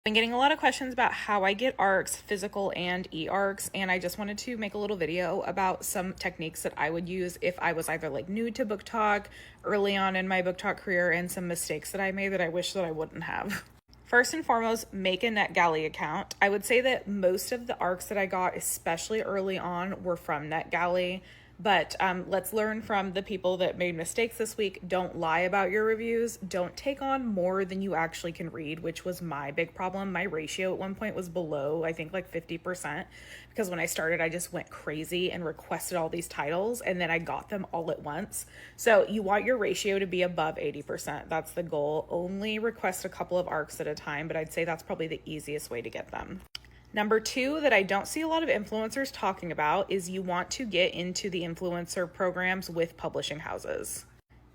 Been getting a lot of questions about how I get ARCs, physical and e-ARCs, and I just wanted to make a little video about some techniques that I would use if I was either like new to book talk, early on in my book talk career, and some mistakes that I made that I wish that I wouldn't have. First and foremost, make a NetGalley account. I would say that most of the ARCs that I got, especially early on, were from NetGalley. But let's learn from the people that made mistakes this week. Don't lie about your reviews. Don't take on more than you actually can read, which was my big problem. My ratio at one point was below, I think, like 50%, because when I started, I just went crazy and requested all these titles, and then I got them all at once. So you want your ratio to be above 80%. That's the goal. Only request a couple of ARCs at a time, but I'd say that's probably the easiest way to get them. Number two, that I don't see a lot of influencers talking about, is you want to get into the influencer programs with publishing houses.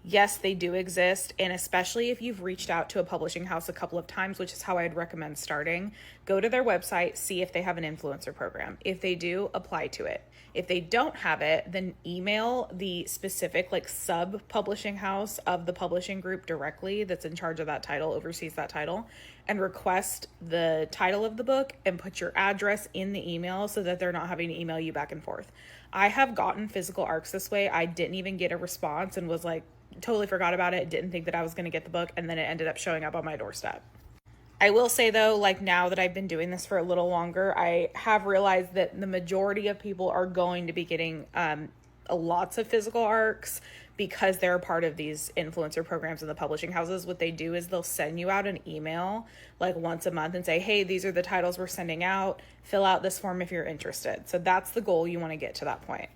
Yes, they do exist, and especially if you've reached out to a publishing house a couple of times, which is how I'd recommend starting, go to their website, see if they have an influencer program. If they do, apply to it. If they don't have it, then email the specific like sub-publishing house of the publishing group directly that's in charge of that title, oversees that title, and request the title of the book and put your address in the email so that they're not having to email you back and forth. I have gotten physical ARCs this way. I didn't even get a response and was like, totally forgot about it, didn't think that I was going to get the book, and then it ended up showing up on my doorstep. I will say though, like now that I've been doing this for a little longer, I have realized that the majority of people are going to be getting lots of physical ARCs because they're a part of these influencer programs in the publishing houses. What they do is they'll send you out an email like once a month and say, hey, these are the titles we're sending out. Fill out this form if you're interested. So that's the goal. You want to get to that point.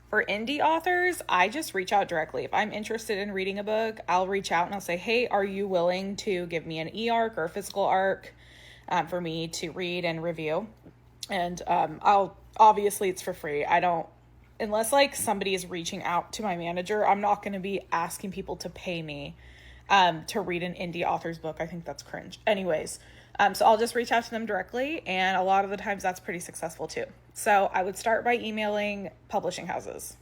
For indie authors, I just reach out directly. If I'm interested in reading a book, I'll reach out and I'll say, hey, are you willing to give me an e-ARC or a physical ARC for me to read and review? And obviously it's for free. Unless like somebody is reaching out to my manager, I'm not going to be asking people to pay me to read an indie author's book. I think that's cringe. Anyways, so I'll just reach out to them directly, and a lot of the times that's pretty successful too. So I would start by emailing publishing houses.